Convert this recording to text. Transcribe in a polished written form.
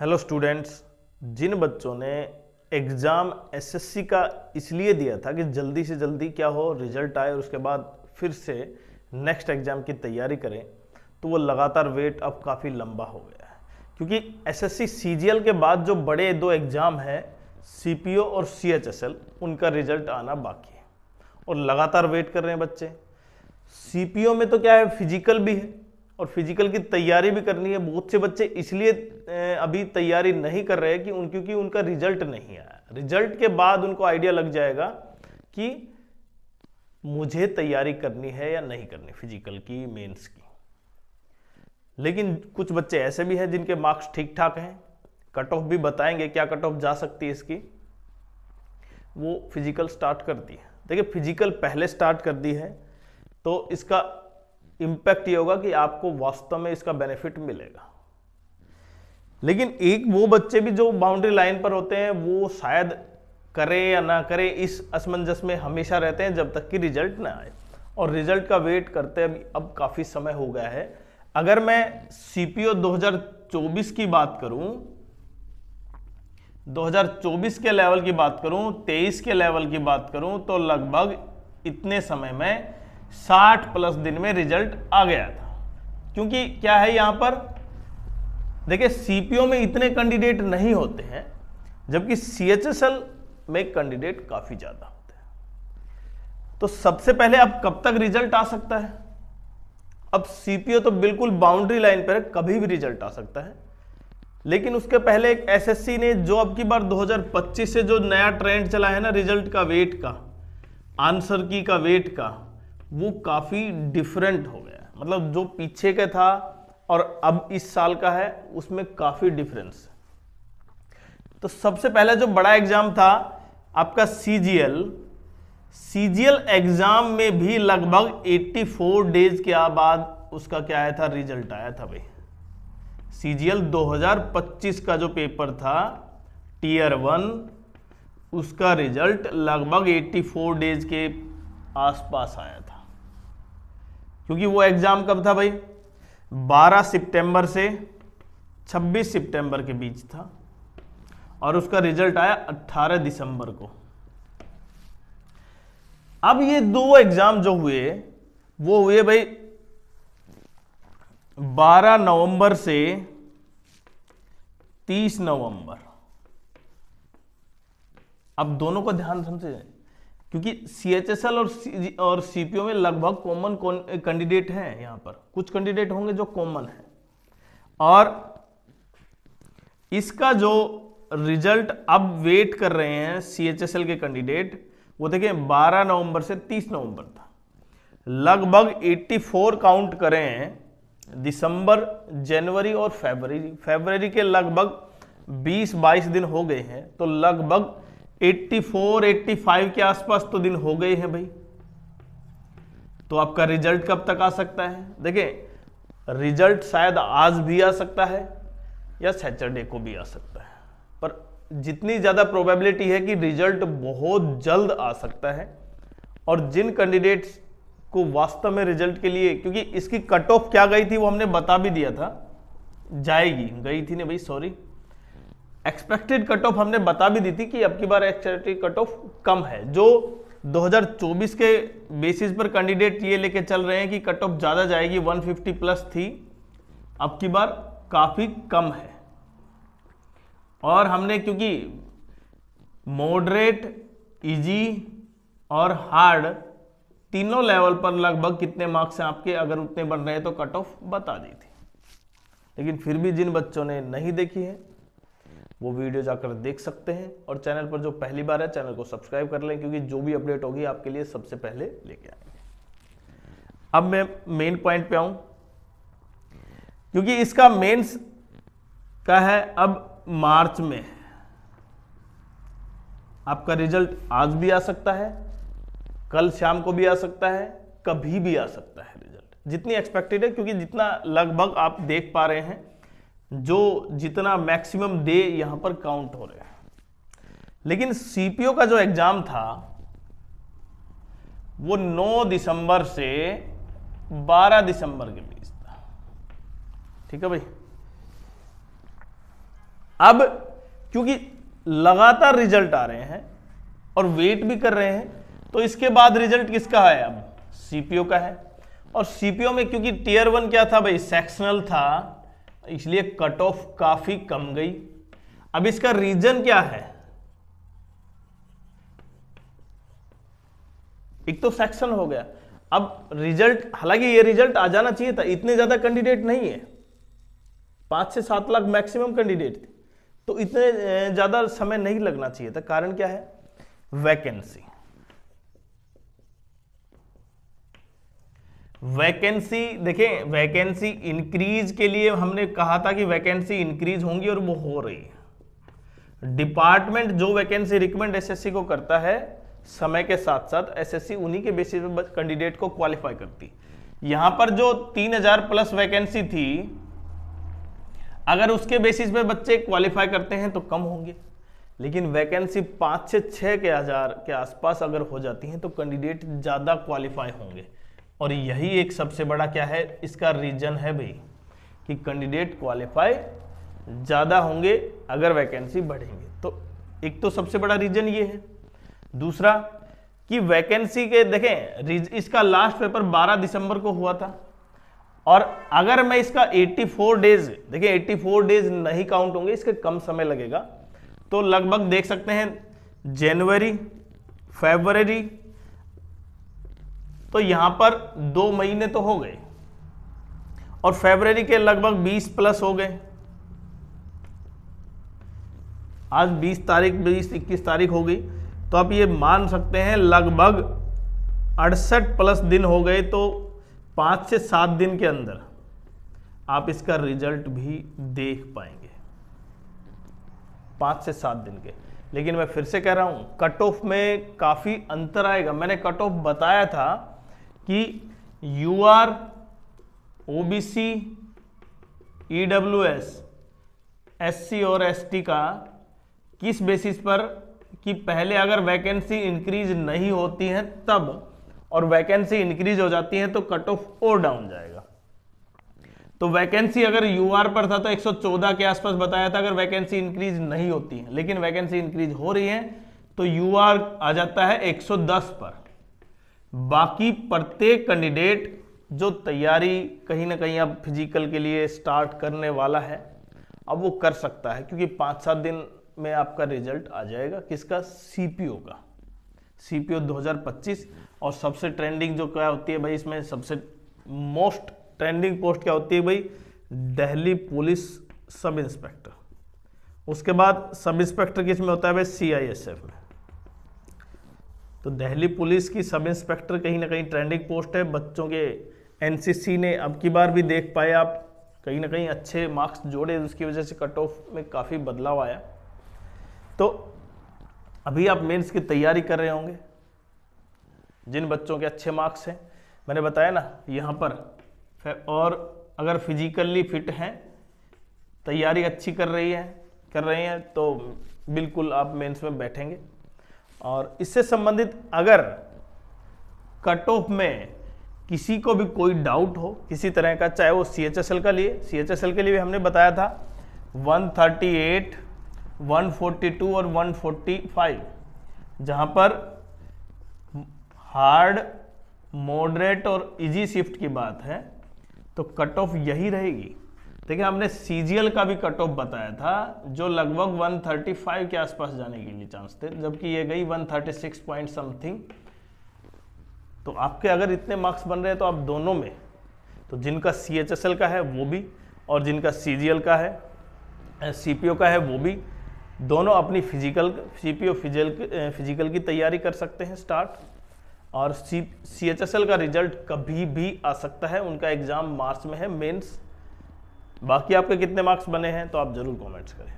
Hello students, जिन बच्चों ने exam SSC का इसलिए दिया था कि जल्दी से जल्दी क्या हो रिजल्ट आए और उसके बाद फिर से नेक्स्ट एग्ज़ाम की तैयारी करें, तो वो लगातार वेट अब काफ़ी लंबा हो गया है। क्योंकि एसएससी सीजीएल के बाद जो बड़े दो एग्ज़ाम हैं सीपीओ और सीएचएसएल, उनका रिजल्ट आना बाकी है और लगातार वेट कर रहे हैं बच्चे। सीपीओ में तो क्या है, फिजिकल भी है और फिजिकल की तैयारी भी करनी है। बहुत से बच्चे इसलिए अभी तैयारी नहीं कर रहे हैं क्योंकि उनका रिजल्ट नहीं आया। रिजल्ट के बाद उनको आइडिया लग जाएगा कि मुझे तैयारी करनी है या नहीं करनी फिजिकल की, मेंस की। लेकिन कुछ बच्चे ऐसे भी हैं जिनके मार्क्स ठीक ठाक हैं, कट ऑफ भी बताएंगे क्या कट ऑफ जा सकती है इसकी। वो फिजिकल स्टार्ट कर दी है। देखिए, फिजिकल पहले स्टार्ट कर दी है तो इसका इंपैक्ट ये होगा कि आपको वास्तव में इसका बेनिफिट मिलेगा। लेकिन एक वो बच्चे भी जो बाउंड्री लाइन पर होते हैं, वो शायद करे या ना करे इस असमंजस में हमेशा रहते हैं जब तक कि रिजल्ट ना आए, और रिजल्ट का वेट करते अब काफी समय हो गया है। अगर मैं सीपीओ 2024 की बात करूं, 2024 के लेवल की बात करूं, 23 के लेवल की बात करूं, तो लगभग इतने समय में 60+ दिन में रिजल्ट आ गया था। क्योंकि क्या है, यहां पर देखिए सीपीओ में इतने कैंडिडेट नहीं होते हैं, जबकि सीएचएसएल में कैंडिडेट काफी ज्यादा होते हैं। तो सबसे पहले अब कब तक रिजल्ट आ सकता है? अब सीपीओ तो बिल्कुल बाउंड्री लाइन पर है, कभी भी रिजल्ट आ सकता है। लेकिन उसके पहले एक एसएससी ने जो अब की बार 2025 से जो नया ट्रेंड चला है ना रिजल्ट का वेट का, आंसर की का वेट का, वो काफी डिफरेंट हो गया है। मतलब जो पीछे का था और अब इस साल का है, उसमें काफी डिफरेंस है। तो सबसे पहले जो बड़ा एग्जाम था आपका सीजीएल एग्जाम में भी लगभग 84 डेज के बाद उसका क्या आया था, रिजल्ट आया था भाई। सीजीएल 2025 का जो पेपर था टीयर 1, उसका रिजल्ट लगभग 84 डेज के आसपास आया था। क्योंकि वो एग्जाम कब था भाई, 12 सितंबर से 26 सितंबर के बीच था, और उसका रिजल्ट आया 18 दिसंबर को। अब ये दो एग्जाम जो हुए वो हुए भाई 12 नवंबर से 30 नवंबर। अब दोनों को ध्यान समझे, क्योंकि सीएचएसएल और सीपीओ में लगभग कॉमन कैंडिडेट हैं। यहां पर कुछ कैंडिडेट होंगे जो कॉमन है, और इसका जो रिजल्ट अब वेट कर रहे हैं सीएचएसएल के कैंडिडेट, वो देखिए 12 नवंबर से 30 नवंबर था। लगभग 84 काउंट करें दिसंबर, जनवरी और फरवरी के लगभग 20-22 दिन हो गए हैं, तो लगभग 84-85 के आसपास तो दिन हो गए हैं भाई। तो आपका रिजल्ट कब तक आ सकता है? देखिए, रिजल्ट शायद आज भी आ सकता है या सैटरडे को भी आ सकता है, पर जितनी ज्यादा प्रोबेबिलिटी है कि रिजल्ट बहुत जल्द आ सकता है। और जिन कैंडिडेट्स को वास्तव में रिजल्ट के लिए, क्योंकि इसकी कट ऑफ क्या गई थी वो हमने बता भी दिया था, गई थी नहीं भाई, सॉरी, एक्सपेक्टेड कट ऑफ हमने बता भी दी थी कि अब की बार एक्सपेक्टेड कट ऑफ कम है। जो 2024 के बेसिस पर कैंडिडेट ये लेके चल रहे हैं कि कट ऑफ ज्यादा जाएगी, 150+ थी, अब की बार काफी कम है। और हमने क्योंकि मॉडरेट, इजी और हार्ड तीनों लेवल पर लगभग कितने मार्क्स हैं आपके, अगर उतने बन रहे हैं तो कट ऑफ बता दी थी। लेकिन फिर भी जिन बच्चों ने नहीं देखी है वो वीडियो जाकर देख सकते हैं, और चैनल पर जो पहली बार है चैनल को सब्सक्राइब कर लें, क्योंकि जो भी अपडेट होगी आपके लिए सबसे पहले लेके आएंगे। अब मैं मेन पॉइंट पे आऊं, क्योंकि इसका मेंस का है अब मार्च में। आपका रिजल्ट आज भी आ सकता है, कल शाम को भी आ सकता है, कभी भी आ सकता है रिजल्ट, जितनी एक्सपेक्टेड है। क्योंकि जितना लगभग आप देख पा रहे हैं, जो जितना मैक्सिमम डे यहां पर काउंट हो रहे हैं। लेकिन सीपीओ का जो एग्जाम था वो 9 दिसंबर से 12 दिसंबर के बीच था। ठीक है भाई। अब क्योंकि लगातार रिजल्ट आ रहे हैं और वेट भी कर रहे हैं, तो इसके बाद रिजल्ट किसका है, अब सीपीओ का है। और सीपीओ में क्योंकि टियर 1 क्या था भाई, सेक्शनल था, इसलिए कट ऑफ काफी कम गई। अब इसका रीजन क्या है, एक तो सेक्शन हो गया। अब रिजल्ट, हालांकि ये रिजल्ट आ जाना चाहिए था, इतने ज्यादा कैंडिडेट नहीं है, 5 से 7 लाख मैक्सिमम कैंडिडेट थे, तो इतने ज्यादा समय नहीं लगना चाहिए था। कारण क्या है, वैकेंसी। वैकेंसी देखें, वैकेंसी इंक्रीज के लिए हमने कहा था कि वैकेंसी इंक्रीज होंगी और वो हो रही है। डिपार्टमेंट जो वैकेंसी रिकमेंड एसएससी को करता है, समय के साथ साथ एसएससी उन्हीं के बेसिस पे कैंडिडेट को क्वालिफाई करती। यहां पर जो 3000 प्लस वैकेंसी थी, अगर उसके बेसिस पे बच्चे क्वालिफाई करते हैं तो कम होंगे, लेकिन वैकेंसी 5 से 6 के हजार के आसपास अगर हो जाती हैं तो कैंडिडेट ज्यादा क्वालिफाई होंगे। और यही एक सबसे बड़ा क्या है, इसका रीजन है भाई, कि कैंडिडेट क्वालिफाई ज्यादा होंगे अगर वैकेंसी बढ़ेंगे। तो एक तो सबसे बड़ा रीजन ये है। दूसरा कि वैकेंसी के देखें, इसका लास्ट पेपर 12 दिसंबर को हुआ था, और अगर मैं इसका 84 डेज, देखिए 84 डेज नहीं काउंट होंगे, इसके कम समय लगेगा, तो लगभग देख सकते हैं जनवरी, फरवरी, तो यहां पर 2 महीने तो हो गए, और फरवरी के लगभग 20 प्लस हो गए। आज 20 तारीख, 20-21 तारीख हो गई, तो आप ये मान सकते हैं लगभग 68 प्लस दिन हो गए। तो 5 से 7 दिन के अंदर आप इसका रिजल्ट भी देख पाएंगे, 5 से 7 दिन के। लेकिन मैं फिर से कह रहा हूं, कट ऑफ में काफी अंतर आएगा। मैंने कट ऑफ बताया था कि यूआर, ओबीसी, ईडब्ल्यूएस, एससी और एसटी का किस बेसिस पर, कि पहले अगर वैकेंसी इंक्रीज नहीं होती है तब, और वैकेंसी इंक्रीज हो जाती है तो कट ऑफ और डाउन जाएगा। तो वैकेंसी अगर यूआर पर था तो 114 के आसपास बताया था अगर वैकेंसी इंक्रीज नहीं होती है, लेकिन वैकेंसी इंक्रीज हो रही है तो यूआर आ जाता है 110 पर। बाकी प्रत्येक कैंडिडेट जो तैयारी कहीं ना कहीं अब फिजिकल के लिए स्टार्ट करने वाला है, अब वो कर सकता है, क्योंकि 5-7 दिन में आपका रिजल्ट आ जाएगा। किसका, सीपीओ का, सीपीओ 2025। और सबसे ट्रेंडिंग जो क्या होती है भाई, इसमें सबसे मोस्ट ट्रेंडिंग पोस्ट क्या होती है भाई, दिल्ली पुलिस सब इंस्पेक्टर। उसके बाद सब इंस्पेक्टर किस में होता है भाई, सीआईएसएफ में। तो दिल्ली पुलिस की सब इंस्पेक्टर कहीं ना कहीं ट्रेंडिंग पोस्ट है। बच्चों के एनसीसी ने अब की बार भी देख पाए आप, कहीं ना कहीं अच्छे मार्क्स जोड़े, उसकी वजह से कट ऑफ में काफ़ी बदलाव आया। तो अभी आप मेंस की तैयारी कर रहे होंगे, जिन बच्चों के अच्छे मार्क्स हैं, मैंने बताया ना यहाँ पर, और अगर फिजिकली फिट हैं, तैयारी अच्छी कर रहे हैं तो बिल्कुल आप मेंस में बैठेंगे। और इससे संबंधित अगर कट ऑफ में किसी को भी कोई डाउट हो किसी तरह का, चाहे वो सीएचएसएल के लिए भी हमने बताया था 138, 142 और 145, जहां पर हार्ड, मॉडरेट और इजी शिफ्ट की बात है, तो कट ऑफ यही रहेगी। देखिए हमने सीजीएल का भी कट ऑफ बताया था, जो लगभग 135 के आसपास जाने के लिए चांस थे, जबकि ये गई 136 पॉइंट समथिंग। तो आपके अगर इतने मार्क्स बन रहे हैं तो आप दोनों में, तो जिनका सीएचएसएल का है वो भी, और जिनका सीजीएल का है, सीपीओ का है वो भी, दोनों अपनी सीपीओ फिजिकल की तैयारी कर सकते हैं स्टार्ट। और सीएचएसएल का रिजल्ट कभी भी आ सकता है, उनका एग्जाम मार्च में है मेंस। बाकी आपके कितने मार्क्स बने हैं तो आप जरूर कमेंट्स करें।